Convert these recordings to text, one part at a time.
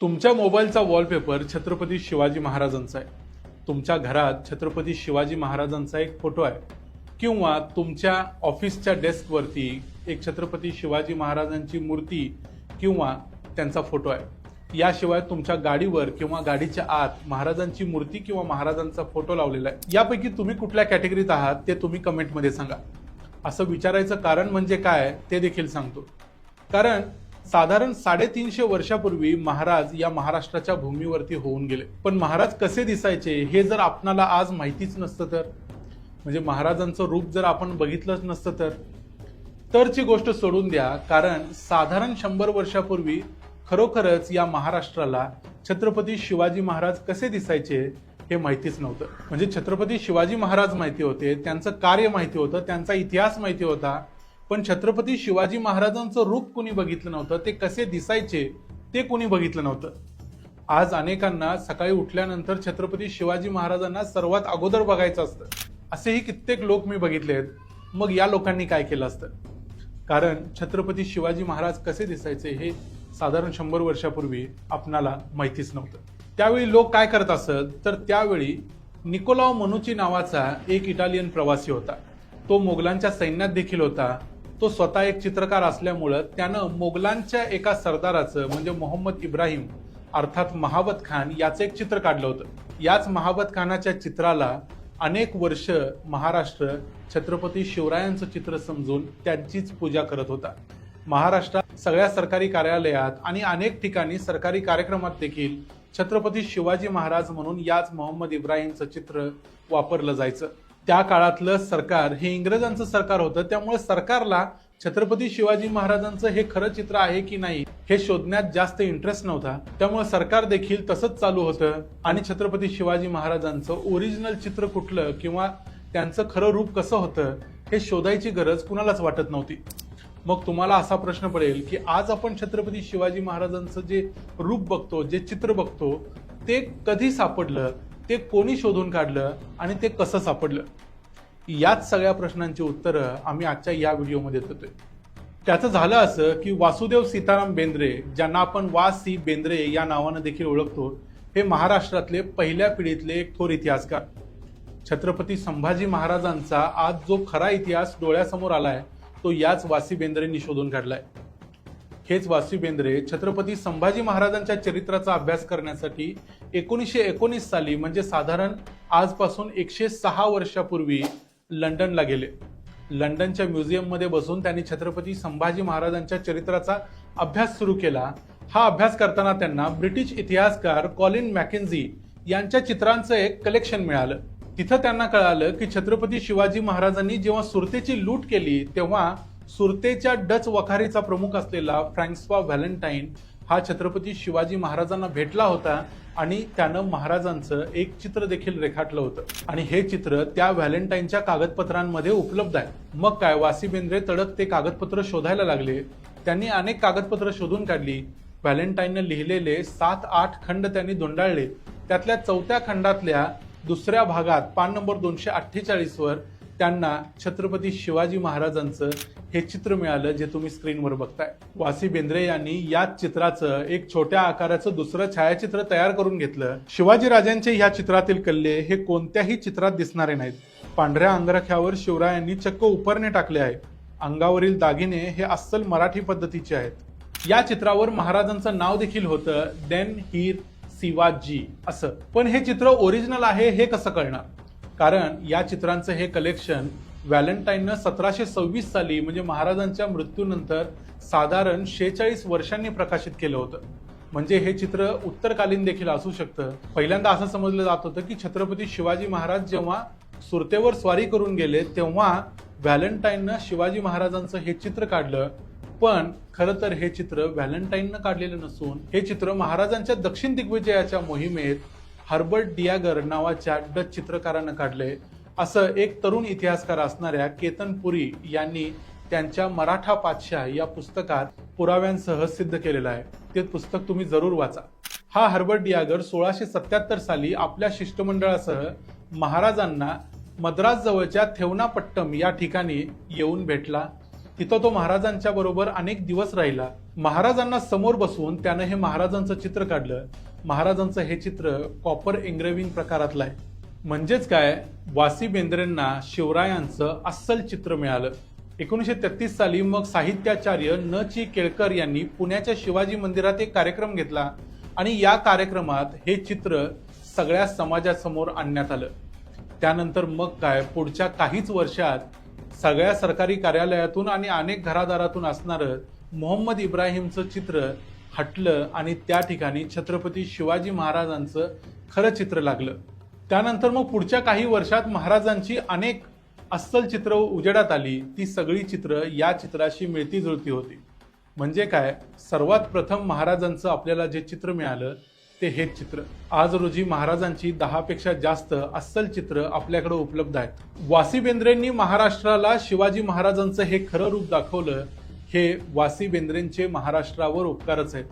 तुमच्या मोबाईलचा वॉलपेपर छत्रपती शिवाजी महाराजांचा आहे. तुमच्या घरात छत्रपती शिवाजी महाराजांचा एक फोटो आहे किंवा तुमच्या ऑफिसच्या डेस्कवरती एक छत्रपती शिवाजी महाराजांची मूर्ती किंवा त्यांचा फोटो आहे. याशिवाय तुमच्या गाडीवर किंवा गाडीच्या आत महाराजांची मूर्ती किंवा महाराजांचा फोटो लावलेला आहे. यापैकी तुम्ही कुठल्या कॅटेगरीत आहात ते तुम्ही कमेंटमध्ये सांगा. असं विचारायचं कारण म्हणजे काय ते देखील सांगतो. कारण साधारण 350 वर्षापूर्वी महाराज या महाराष्ट्राच्या भूमीवरती होऊन गेले. पण महाराज कसे दिसायचे हे जर आपणाला आज माहितीच नसतं तर, म्हणजे महाराजांचं रूप जर आपण बघितलंच नसतं तरची गोष्ट सोडून द्या. कारण साधारण 100 वर्षापूर्वी खरोखरच या महाराष्ट्राला छत्रपती शिवाजी महाराज कसे दिसायचे हे माहितीच नव्हतं. म्हणजे छत्रपती शिवाजी महाराज माहिती होते, त्यांचं कार्य माहिती होतं, त्यांचा इतिहास माहिती होता, पण छत्रपती शिवाजी महाराजांचं रूप कुणी बघितलं नव्हतं. ते कसे दिसायचे ते कुणी बघितलं नव्हतं. आज अनेकांना सकाळी उठल्यानंतर छत्रपती शिवाजी महाराजांना सर्वात अगोदर बघायचं असतं. असेही कित्येक लोक मी बघितलेत. मग या लोकांनी काय केलं असतं? कारण छत्रपती शिवाजी महाराज कसे दिसायचे हे साधारण 100 वर्षापूर्वी आपणाला माहितीच नव्हतं. त्यावेळी लोक काय करत असत तर त्यावेळी निकोलाव मनुची नावाचा एक इटालियन प्रवासी होता. तो मोगलांच्या सैन्यात देखील होता. तो स्वतः एक चित्रकार असल्यामुळं त्यानं मोगलांच्या एका सरदाराचं म्हणजे मोहम्मद इब्राहिम अर्थात महाबत खान याचं एक चित्र काढलं होतं. याच महाबत खानाच्या चित्राला अनेक वर्ष महाराष्ट्र छत्रपती शिवरायांचं चित्र समजून त्यांचीच पूजा करत होता. महाराष्ट्रात सगळ्या सरकारी कार्यालयात आणि अनेक ठिकाणी सरकारी कार्यक्रमात देखील छत्रपती शिवाजी महाराज म्हणून याच मोहम्मद इब्राहिमचं चित्र वापरलं जायचं. त्या काळातलं सरकार हे इंग्रजांचं सरकार होतं. त्यामुळे सरकारला छत्रपती शिवाजी महाराजांचं हे खरं चित्र आहे की नाही हे शोधण्यात जास्त इंटरेस्ट नव्हता. त्यामुळे सरकार देखील तसंच चालू होतं आणि छत्रपती शिवाजी महाराजांचं ओरिजिनल चित्र कुठलं किंवा त्यांचं खरं रूप कसं होतं हे शोधायची गरज कुणालाच वाटत नव्हती. मग तुम्हाला असा प्रश्न पडेल की आज आपण छत्रपती शिवाजी महाराजांचं जे रूप बघतो, जे चित्र बघतो, ते कधी सापडलं, ते कोणी शोधून काढलं आणि ते कसं सापडलं? याच सगळ्या प्रश्नांची उत्तरं आम्ही आजच्या या व्हिडिओमध्ये देतोय. त्याचं झालं असं की वासुदेव सीताराम बेंद्रे, ज्यांना आपण वा.सी. बेंद्रे या नावानं देखील ओळखतो, हे महाराष्ट्रातले पहिल्या पिढीतले एक थोर इतिहासकार. छत्रपती संभाजी महाराजांचा आज जो खरा इतिहास डोळ्यासमोर आलाय तो याच वा.सी. बेंद्रेंनी शोधून काढलाय. हेच वा.सी. बेंद्रे छत्रपती संभाजी महाराजांच्या चरित्राचा अभ्यास करण्यासाठी 1919 साली म्हणजे साधारण आजपासून 106 वर्षापूर्वी लंडनला गेले. लंडनच्या म्युझियममध्ये बसून त्यांनी छत्रपती संभाजी महाराजांच्या चरित्राचा अभ्यास सुरू केला. हा अभ्यास करताना त्यांना ब्रिटिश इतिहासकार कॉलिन मॅकेन्झी यांच्या चित्रांचं एक कलेक्शन मिळालं. तिथं त्यांना कळालं की छत्रपती शिवाजी महाराजांनी जेव्हा सुरतेची लूट केली तेव्हा सुरतेच्या डच वखारीचा प्रमुख असलेला फ्रँक्सवा व्हॅलेंटाईन हा छत्रपती शिवाजी महाराजांना भेटला होता आणि त्यानं महाराजांचं एक चित्र देखील रेखाटलं होतं आणि हे चित्र त्या व्हॅलेंटाईनच्या कागदपत्रांमध्ये उपलब्ध आहे. मग काय, वा.सी. बेंद्रे तडक ते कागदपत्र शोधायला लागले. त्यांनी अनेक कागदपत्र शोधून काढली. व्हॅलेंटाईननं लिहिलेले 7-8 खंड त्यांनी धुंडाळले. त्यातल्या 4थ्या खंडातल्या दुसऱ्या भागात पान नंबर 248 वर त्यांना छत्रपती शिवाजी महाराजांचं हे चित्र मिळालं जे तुम्ही स्क्रीनवर बघताय. वा.सी. बेंद्रे यांनी याच चित्राचं एक छोट्या आकाराचं दुसरं छायाचित्र तयार करून घेतलं. शिवाजी राजांचे ह्या चित्रातील कल्ले हे कोणत्याही चित्रात दिसणारे नाहीत. पांढऱ्या अंगरख्यावर शिवरायांनी चक्क उपरणे टाकले आहे. अंगावरील दागिने हे अस्सल मराठी पद्धतीचे आहेत. या चित्रावर महाराजांचं नाव देखील होतं, देन हीर शिवाजी असं. पण हे चित्र ओरिजिनल आहे हे कसं कळणार? कारण या चित्रांचं हे कलेक्शन व्हॅलेंटाईननं 1726 साली म्हणजे महाराजांच्या मृत्यूनंतर साधारण 46 वर्षांनी प्रकाशित केलं होतं. म्हणजे हे चित्र उत्तरकालीन देखील असू शकतं. पहिल्यांदा असं समजलं जात होतं की छत्रपती शिवाजी महाराज जेव्हा सुरतेवर स्वारी करून गेले तेव्हा व्हॅलेंटाईननं शिवाजी महाराजांचं हे चित्र काढलं. पण खरं तर हे चित्र व्हॅलेंटाईननं काढलेलं नसून हे चित्र महाराजांच्या दक्षिण दिग्विजयाच्या मोहिमेत हर्बर्ट डियागर नावाच्या डच चित्रकारानं काढले असं एक तरुण इतिहासकार असणाऱ्या केतन पुरी यांनी त्यांच्या मराठा पातशाह या पुस्तकात पुराव्यांसह सिद्ध केलेलं आहे. ते पुस्तक तुम्ही जरूर वाचा. हा हर्बर्ट डियागर 1677 साली आपल्या शिष्टमंडळासह महाराजांना मद्रास जवळच्या थेवनापट्टम या ठिकाणी येऊन भेटला. तिथं तो महाराजांच्या बरोबर अनेक दिवस राहिला. महाराजांना समोर बसवून त्यानं हे महाराजांचं चित्र काढलं. महाराजांचं हे चित्र कॉपर एंग्रेव्हिंग प्रकारातलं आहे. म्हणजेच काय, वासी बेंद्रेंना शिवरायांचं अस्सल चित्र मिळालं. 1933 साली मग साहित्याचार्य न. चि. केळकर यांनी पुण्याच्या शिवाजी मंदिरात एक कार्यक्रम घेतला आणि या कार्यक्रमात हे चित्र सगळ्या समाजासमोर आणण्यात आलं. त्यानंतर मग काय, पुढच्या काहीच वर्षात सगळ्या सरकारी कार्यालयातून आणि अनेक घरादारातून असणारं मोहम्मद इब्राहिमचं चित्र हटलं आणि त्या ठिकाणी छत्रपती शिवाजी महाराजांचं खरं चित्र लागलं. त्यानंतर मग पुढच्या काही वर्षात महाराजांची अनेक अस्सल चित्र उजेडात आली. ती सगळी चित्र या चित्राशी मिळती जुळती होती. म्हणजे काय, सर्वात प्रथम महाराजांचं आपल्याला जे चित्र मिळालं ते हेच चित्र. आज रोजी महाराजांची 10 पेक्षा जास्त अस्सल चित्र आपल्याकडे उपलब्ध आहेत. वासी बेंद्रेंनी महाराष्ट्राला शिवाजी महाराजांचं हे खरं रूप दाखवलं. हे वासी बेंद्रेंचे महाराष्ट्रावर उपकारच आहेत.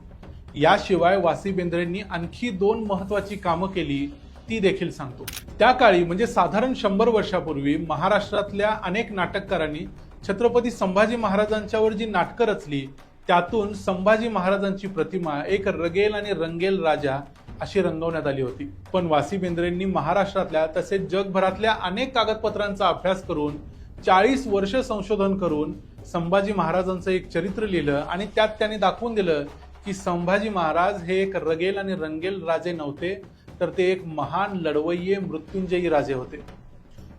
याशिवाय वासी बेंद्रेंनी आणखी 2 महत्वाची कामं केली, ती देखील सांगतो. त्या काळी म्हणजे साधारण 100 वर्षापूर्वी महाराष्ट्रातल्या अनेक नाटककारांनी छत्रपती संभाजी महाराजांच्यावर जी नाटकं रचली त्यातून संभाजी महाराजांची प्रतिमा एक रगेल आणि रंगेल राजा अशी रंगवण्यात आली होती. पण वासी बेंद्रेंनी महाराष्ट्रातल्या तसेच जगभरातल्या अनेक कागदपत्रांचा अभ्यास करून 40 वर्ष संशोधन करून संभाजी महाराजांचं एक चरित्र लिहिलं आणि त्यात त्यांनी दाखवून दिलं की संभाजी महाराज हे एक रगेल आणि रंगेल राजे नव्हते, तर ते एक महान लढवय्ये मृत्युंजयी राजे होते.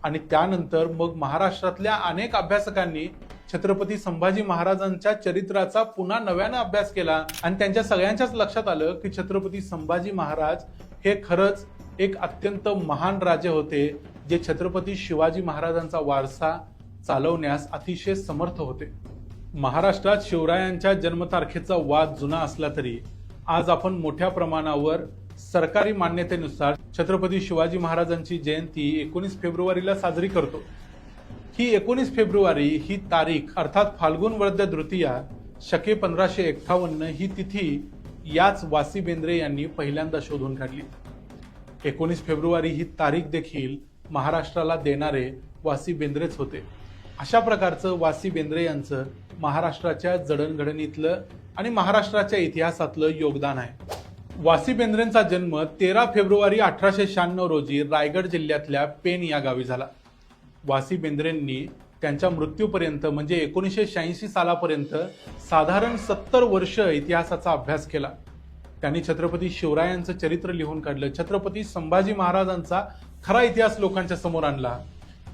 आणि त्यानंतर मग महाराष्ट्रातल्या अनेक अभ्यासकांनी छत्रपती संभाजी महाराजांच्या चरित्राचा पुन्हा नव्यानं अभ्यास केला आणि त्यांच्या सगळ्यांच्याच लक्षात आलं की छत्रपती संभाजी महाराज हे खरंच एक अत्यंत महान राजे होते, जे छत्रपती शिवाजी महाराजांचा वारसा चालवण्यास अतिशय समर्थ होते. महाराष्ट्रात शिवरायांच्या जन्मतारखेचा वाद जुना असला तरी आज आपण मोठ्या प्रमाणावर सरकारी मान्यतेनुसार छत्रपती शिवाजी महाराजांची जयंती 19 फेब्रुवारीला साजरी करतो. ही 19 फेब्रुवारी ही तारीख अर्थात फाल्गुन वद्य द्वितीया शके 1551 ही तिथी याच वासी बेंद्रे यांनी पहिल्यांदा शोधून काढली. 19 फेब्रुवारी ही तारीख देखील महाराष्ट्राला देणारे वासी बेंद्रेच होते. अशा प्रकारचं वासी बेंद्रे यांचं महाराष्ट्राच्या जडणघडणीतलं आणि महाराष्ट्राच्या इतिहासातलं योगदान आहे. वासी बेंद्रेंचा जन्म 13 फेब्रुवारी 1896 रोजी रायगड जिल्ह्यातल्या पेण या गावी झाला. वासी बेंद्रेंनी त्यांच्या मृत्यूपर्यंत म्हणजे 1986 सालापर्यंत साधारण 70 वर्ष इतिहासाचा अभ्यास केला. त्यांनी छत्रपती शिवरायांचं चरित्र लिहून काढलं. छत्रपती संभाजी महाराजांचा खरा इतिहास लोकांच्या समोर आणला.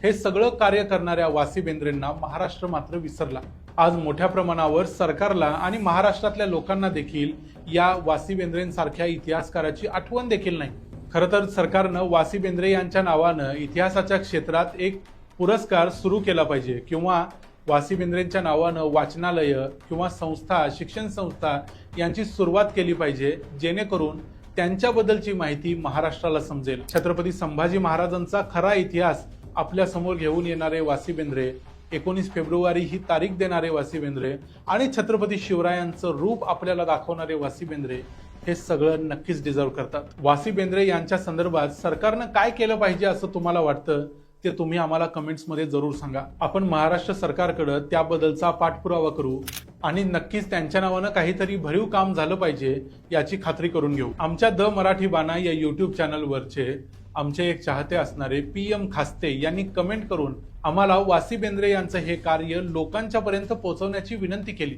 हे सगळं कार्य करणाऱ्या वासी बेंद्रेंना महाराष्ट्र मात्र विसरला. आज मोठ्या प्रमाणावर सरकारला आणि महाराष्ट्रातल्या लोकांना देखील या वासी बेंद्रेंसारख्या इतिहासकाराची आठवण देखील नाही. खरं तर सरकारनं वासी बेंद्रे यांच्या नावानं इतिहासाच्या क्षेत्रात एक पुरस्कार सुरू केला पाहिजे किंवा वासी बेंद्रेंच्या नावानं वाचनालय किंवा संस्था, शिक्षण संस्था यांची सुरुवात केली पाहिजे, जेणेकरून त्यांच्याबद्दलची माहिती महाराष्ट्राला समजेल. छत्रपती संभाजी महाराजांचा खरा इतिहास आपल्या समोर घेऊन येणारे वासी बेंद्रे, 19 फेब्रुवारी ही तारीख देणारे वासी बेंद्रे आणि छत्रपती शिवरायांचं रूप आपल्याला दाखवणारे वासी बेंद्रे हे सगळं नक्कीच डिझर्व करतात. वासी बेंद्रे यांच्या संदर्भात सरकारनं काय केलं पाहिजे असं तुम्हाला वाटतं ते तुम्ही आम्हाला कमेंट्समध्ये जरूर सांगा. आपण महाराष्ट्र सरकारकडे त्याबद्दलचा पाठपुरावा करू आणि नक्कीच त्यांच्या नावानं काहीतरी भरीव काम झालं पाहिजे याची खात्री करून घेऊ. आमच्या द मराठी बाणा या यूट्यूब चॅनलवरचे आमचे एक चाहते असणारे PM खास्ते यांनी कमेंट करून आम्हाला वासी बेंद्रे यांचं हे कार्य लोकांच्या पर्यंत पोहोचवण्याची विनंती केली.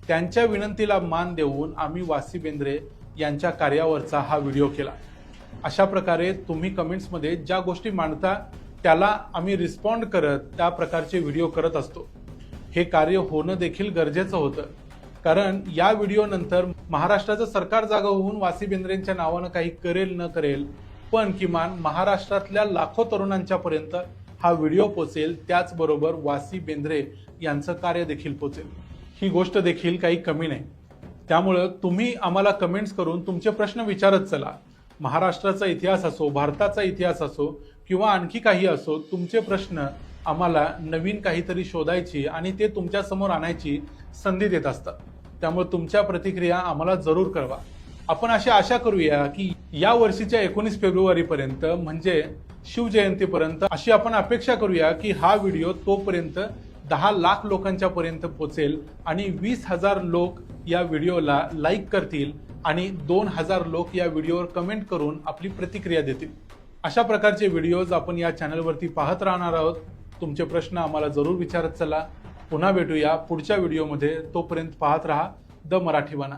त्यांच्या विनंतीला मान देऊन आम्ही वासी बेंद्रे यांच्या कार्यावरचा हा व्हिडिओ केला. अशा प्रकारे तुम्ही कमेंट्समध्ये ज्या गोष्टी मांडता त्याला आम्ही रिस्पॉन्ड करत त्या प्रकारचे व्हिडिओ करत असतो. हे कार्य होणं देखील गरजेचं होतं, कारण या व्हिडिओ नंतर महाराष्ट्राचं सरकार जागा होऊन वासी बेंद्रेंच्या नावानं काही करेल न करेल, पण किमान महाराष्ट्रातल्या लाखो तरुणांच्या पर्यंत हा व्हिडिओ पोचेल. त्याचबरोबर वासी बेंद्रे यांचं कार्य देखील पोचेल. ही गोष्ट देखील काही कमी नाही. त्यामुळं तुम्ही आम्हाला कमेंट्स करून तुमचे प्रश्न विचारत चला. महाराष्ट्राचा इतिहास असो, भारताचा इतिहास असो किंवा आणखी काही असो, तुमचे प्रश्न आम्हाला नवीन काहीतरी शोधायची आणि ते तुमच्या समोर आणायची संधी देत असतात. त्यामुळे तुमच्या प्रतिक्रिया आम्हाला जरूर कळवा. आपण अशी आशा करूया की या वर्षीच्या 19 फेब्रुवारीपर्यंत म्हणजे शिवजयंतीपर्यंत अशी आपण अपेक्षा करूया की हा व्हिडिओ तोपर्यंत 10 लाख लोकांच्या पर्यंत पोहोचेल आणि 20,000 लोक या व्हिडिओला लाईक करतील आणि 2,000 लोक या व्हिडिओवर कमेंट करून आपली प्रतिक्रिया देतील। अशा प्रकारचे व्हिडिओज आपण या चॅनलवरती पाहत राहणार आहोत। तुमचे प्रश्न आम्हाला जरूर विचारत चला। पुन्हा भेटूया पुढच्या व्हिडिओमध्ये। तोपर्यंत पाहत रहा द मराठी बाणा।